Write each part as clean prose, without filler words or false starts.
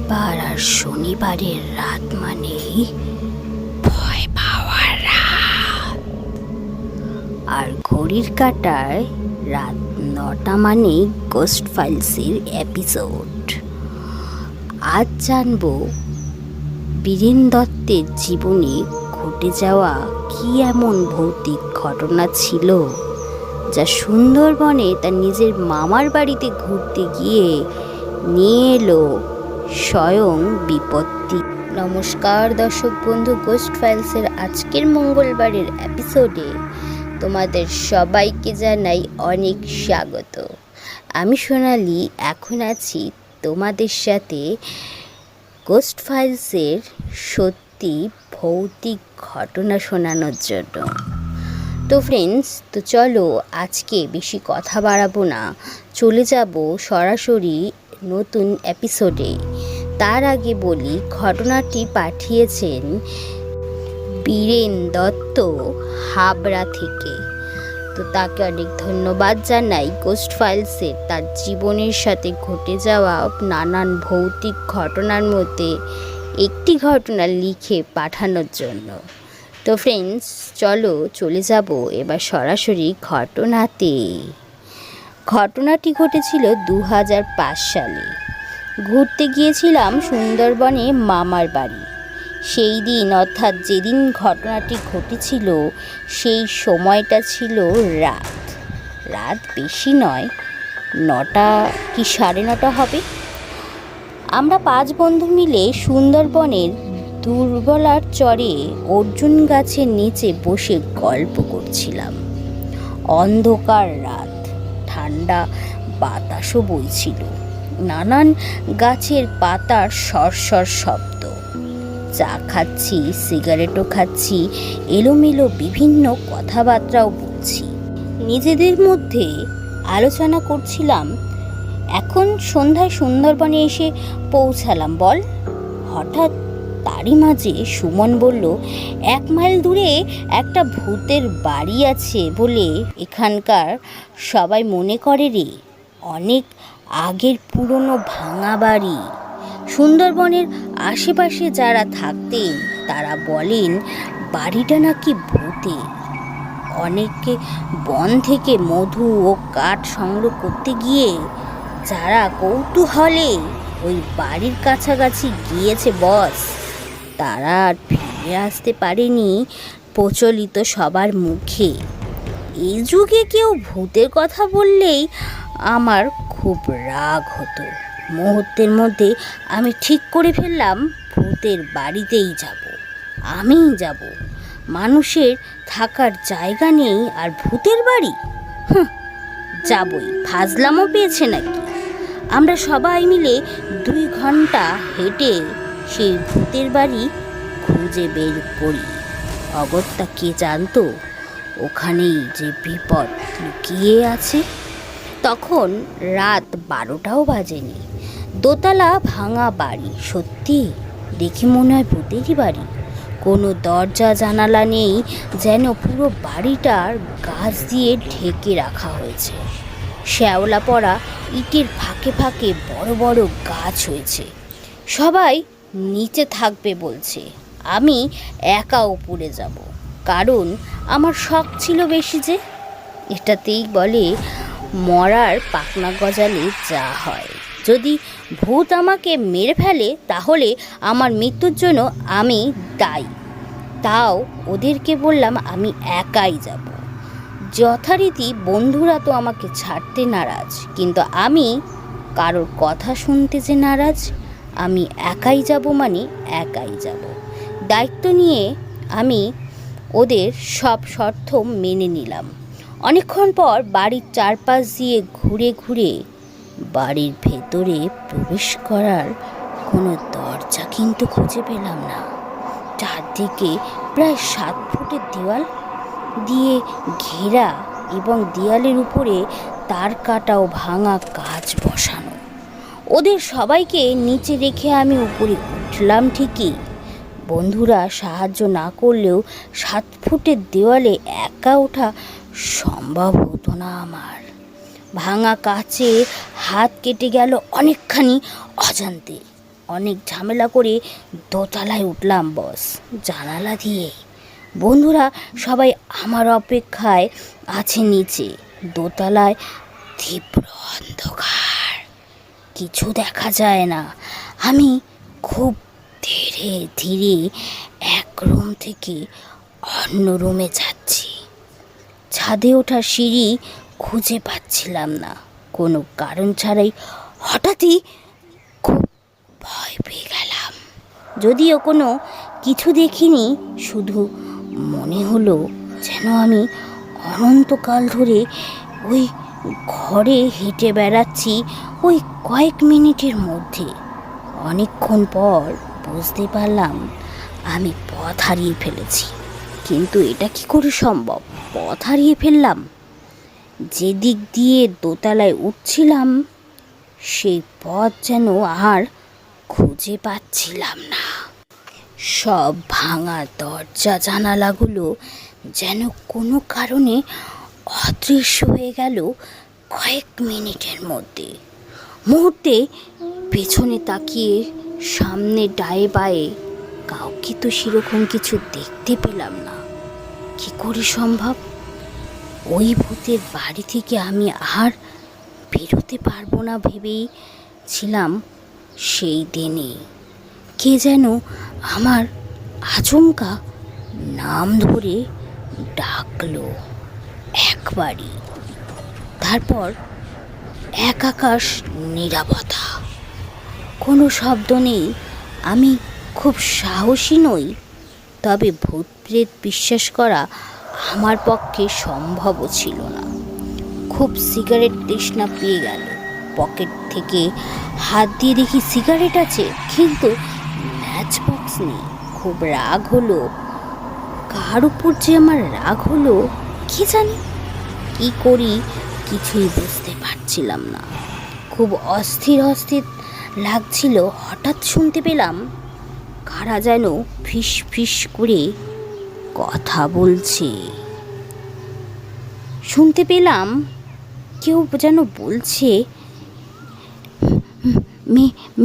মঙ্গলবার আর শনিবারের রাত মানেই ভয় পাওয়ার রাত। আর ঘড়ির কাঁটায় রাত 9টা মানেই গোস্ট ফাইলসের এপিসোড। আজ জানবো বীরেন দত্তের জীবনে ঘটে যাওয়া কি এমন ভৌতিক ঘটনা ছিল যা সুন্দরবনে তার নিজের মামার বাড়িতে ঘুরতে গিয়ে নিয়ে এলো স্বয়ং বিপত্তি। নমস্কার দর্শক বন্ধু, গোস্ট ফাইলসের আজকের মঙ্গলবারের এপিসোডে তোমাদের সবাইকে জানাই অনেক স্বাগত। আমি সোনালি, এখন আছি তোমাদের সাথে গোস্ট ফাইলসের সত্যি ভৌতিক ঘটনা শোনানোর জন্য। তো ফ্রেন্ডস, তো চলো আজকে বেশি কথা বাড়াবো না, চলে যাব সরাসরি নতুন এপিসোডে। তার আগে বলি, ঘটনাটি পাঠিয়েছেন বীরেন দত্ত হাবড়া থেকে। তো তাকে অনেক ধন্যবাদ জানাই গোস্ট ফাইলসের তার জীবনের সাথে ঘটে যাওয়া নানান ভৌতিক ঘটনার মধ্যে একটি ঘটনা লিখে পাঠানোর জন্য। তো ফ্রেন্ডস, চলো চলে যাব এবার সরাসরি ঘটনাতে। ঘটনাটি ঘটেছিল 2005 সালে। ঘুরতে গিয়েছিলাম সুন্দরবনে মামার বাড়ি। সেই দিন, অর্থাৎ যেদিন ঘটনাটি ঘটেছিল, সেই সময়টা ছিল রাত বেশি নয়, 9টা কি 9:30 হবে। আমরা 5 বন্ধু মিলে সুন্দরবনের দুর্বলার চরে অর্জুন গাছের নিচে বসে গল্প করছিলাম। অন্ধকার রাত, ঠান্ডা বাতাসও বইছিল, নানান গাছের পাতার সরসর শব্দ। চা খাচ্ছি, সিগারেটও খাচ্ছি, এলোমেলো বিভিন্ন কথাবার্তাও বলছি। নিজেদের মধ্যে আলোচনা করছিলাম, এখন সন্ধ্যায় সুন্দরবনে এসে পৌঁছালাম বল। হঠাৎ তারই মাঝে সুমন বলল, 1 মাইল দূরে একটা ভূতের বাড়ি আছে বলে এখানকার সবাই মনে করে রে। অনেক আগের পুরনো ভাঙা বাড়ি। সুন্দরবনের আশেপাশে যারা থাকতেন তারা বলেন বাড়িটা নাকি ভূতের। অনেকে বন থেকে মধু ও কাঠ সংগ্রহ করতে গিয়ে যারা কৌতূহলে ওই বাড়ির কাছাকাছি গিয়েছে বস, তারা আর ফিরে আসতে পারেনি প্রচলিত সবার মুখে। এই যুগে কেউ ভূতের কথা বললেই আমার খুব রাগ হতো। মুহূর্তের মধ্যে আমি ঠিক করে ফেললাম, ভূতের বাড়িতেই যাব, আমিই যাব। মানুষের থাকার জায়গা নেই আর ভূতের বাড়ি, যাবই, ফাজলামও পেয়েছে নাকি। আমরা সবাই মিলে 2 ঘন্টা হেঁটে সেই ভূতের বাড়ি খুঁজে বের করি। অগত্যা কে জানতো ওখানেই যে বিপদ লুকিয়ে আছে। তখন রাত 12টাও বাজেনি। দোতলা ভাঙা বাড়ি, সত্যি দেখে মনে হয় ভূতেরই বাড়ি। কোনো দরজা জানালা নেই, যেন পুরো বাড়িটার গাছ দিয়ে ঢেকে রাখা হয়েছে। শ্যাওলা পড়া ইটের ফাঁকে ফাঁকে বড় বড় গাছ হয়েছে। সবাই নিচে থাকবে বলছে, আমি একা উপরে যাব, কারণ আমার শখ ছিল বেশি যে। এটাতেই বলে মরার পাখনা গজালে যা হয়। যদি ভূত আমাকে মেরে ফেলে তাহলে আমার মৃত্যুর জন্য আমি দায়ী। তাও ওদেরকে বললাম আমি একাই যাব। যথারীতি বন্ধুরা তো আমাকে ছাড়তে নারাজ, কিন্তু আমি কারোর কথা শুনতে যে নারাজ। আমি একাই যাব মানে একাই যাব। দায়িত্ব নিয়ে আমি ওদের সব শর্ত মেনে নিলাম। অনেকক্ষণ পর বাড়ির চারপাশ দিয়ে ঘুরে ঘুরে বাড়ির ভেতরে প্রবেশ করার কোনো দরজা কিন্তু খুঁজে পেলাম না। চারদিকে প্রায় 7 ফুটের দেওয়াল দিয়ে ঘেরা এবং দেয়ালের উপরে তার কাটা ও ভাঙা কাচ বসানো। ওদের সবাইকে নিচে রেখে আমি উপরে উঠলাম ঠিকই, বন্ধুরা সাহায্য না করলেও 7 ফুটের দেওয়ালে একা ওঠা সম্ভব হতো না আমার। ভাঙা কাচে হাত কেটে গেল অনেকখানি অজান্তে। অনেক ঝামেলা করে দোতলায় উঠলাম বস, জানালা দিয়ে। বন্ধুরা সবাই আমার অপেক্ষায় আছে নিচে। দোতলায় তীব্র অন্ধকার, কিছু দেখা যায় না। আমি খুব ধীরে ধীরে এক রুম থেকে অন্য রুমে যাচ্ছি। ছাদে ওঠার সিঁড়ি খুঁজে পাচ্ছিলাম না। কোনো কারণ ছাড়াই হঠাৎই খুব ভয় পেয়ে গেলাম। যদিও কোনো কিছু দেখিনি, শুধু মনে হলো যেন আমি অনন্তকাল ধরে ওই ঘরে হেঁটে বেড়াচ্ছি ওই কয়েক মিনিটের মধ্যে। অনেকক্ষণ পর বুঝতে পারলাম আমি পথ হারিয়ে ফেলেছি। কিন্তু এটা কি করে সম্ভব? পথ হারিয়ে ফেললাম? যেদিক দিয়ে দোতলায় উঠছিলাম সেই পথ যেন আর খুঁজে পাচ্ছিলাম না। সব ভাঙা দরজা জানালাগুলো যেন কোনো কারণে অদৃশ্য হয়ে গেল কয়েক মিনিটের মধ্যে। মুহূর্তে পেছনে তাকিয়ে সামনে ডায়ে বায়ে কাউকে তো সেরকম কিছু দেখতে পেলাম না। কি করে সম্ভব? ওই ভূতের বাড়ি থেকে আমি আর বেরোতে পারবো না ভেবেই ছিলাম সেই দিনে। কে যেন আমার আচমকা নাম ধরে ডাকলো একবারই। তারপর এক আকাশ নীরবতা, কোনো শব্দ নেই। আমি খুব সাহসী নই, তবে ভূত প্রেত বিশ্বাস করা আমার পক্ষে সম্ভবও ছিল না। খুব সিগারেট তৃষ্ণা পেয়ে গেল। পকেট থেকে হাত দিয়ে দেখি সিগারেট আছে, কিন্তু ম্যাচ বক্স নেই। খুব রাগ হলো। কার উপর যে আমার রাগ হলো কি জানি। কি করি কিছুই বুঝতে পারছিলাম না। খুব অস্থির অস্থির লাগছিল। হঠাৎ শুনতে পেলাম কারা যেন ফিস ফিস করে কথা বলছে। শুনতে পেলাম কেউ যেন বলছে,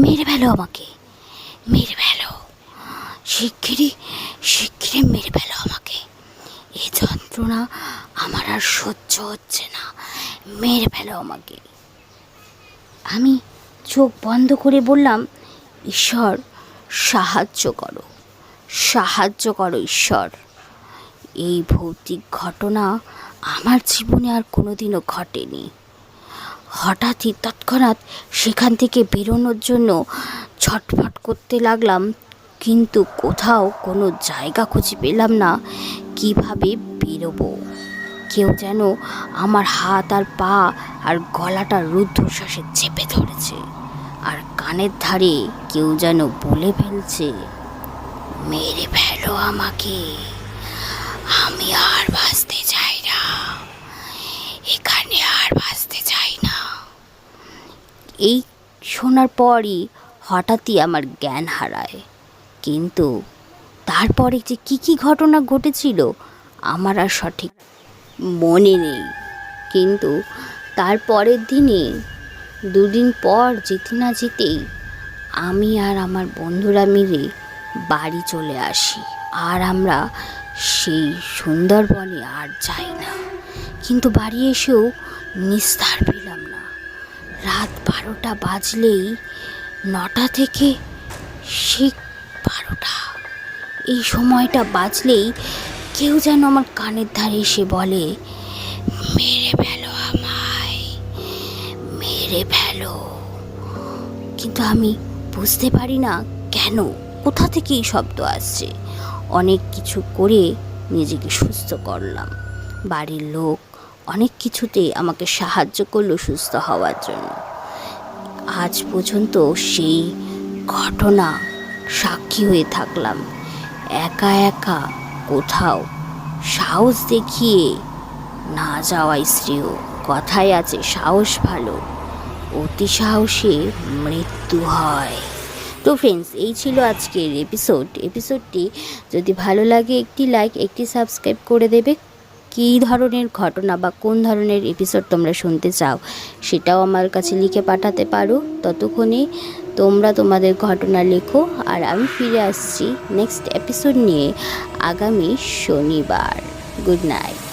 মেরে ফেলো আমাকে, মেরে ফেলো, শিগগিরই শিগগিরই মেরে ফেলো আমাকে। এই যন্ত্রণা আমার আর সহ্য হচ্ছে না, মেরে ফেলো আমাকে। আমি চোখ বন্ধ করে বললাম, ঈশ্বর সাহায্য করো, সাহায্য করো ঈশ্বর। এই ভৌতিক ঘটনা আমার জীবনে আর কোনোদিনও ঘটেনি। হঠাৎই তৎক্ষণাৎ সেখান থেকে বেরোনোর জন্য ছটফট করতে লাগলাম, কিন্তু কোথাও কোনো জায়গা খুঁজে পেলাম না কিভাবে বেরোবো। কেউ যেন আমার হাত আর পা আর গলাটা রুদ্ধশ্বাসে চেপে ধরেছে, আর কানের ধারে কেউ যেন বলে ফেলছে, মেরে ফেলো আমাকে, আমি আর বাঁচতে চাই না, এখানে আর বাঁচতে চাই না। এই শোনার পরই হঠাৎই আমার জ্ঞান হারায়। কিন্তু তারপরে যে কি ঘটনা ঘটেছিল আমার আর সঠিক মনে নেই। কিন্তু তারপরের দিনে, দুদিন পর যেতে না যেতেই আমি আর আমার বন্ধুরা মিলে বাড়ি চলে আসি। আর আমরা সেই সুন্দরবনে আর যাই না। কিন্তু বাড়ি এসেও নিস্তার পেলাম না। রাত 12টা বাজলেই, 9টা থেকে ঠিক 12টা, এই সময়টা বাজলেই কেউ যেন আমার কানের ধারে এসে বলে, মেরে ফেলো আমায়, মেরে ফেলো। কিন্তু আমি বুঝতে পারি না কেন, কোথা থেকে এই শব্দ আসছে। অনেক কিছু করে নিজেকে সুস্থ করলাম। বাড়ির লোক অনেক কিছুতে আমাকে সাহায্য করলো সুস্থ হওয়ার জন্য। আজ পর্যন্ত সেই ঘটনা সাক্ষী হয়ে থাকলাম। একা একা কোথাও সাহস দেখিয়ে না যাওয়াই শ্রেয়। কথায় আছে, সাহস ভালো, অতি সাহসে মৃত্যু হয়। তো ফ্রেন্ডস, এই ছিল আজকের এপিসোডটি যদি ভালো লাগে একটি লাইক, একটি সাবস্ক্রাইব করে দেবে। কী ধরনের ঘটনা বা কোন ধরনের এপিসোড তোমরা শুনতে চাও সেটাও আমার কাছে লিখে পাঠাতে পারো। ততক্ষণে তোমরা তোমাদের ঘটনা লেখো, আর আমি ফিরে আসছি নেক্সট এপিসোড নিয়ে আগামী শনিবার। Good night.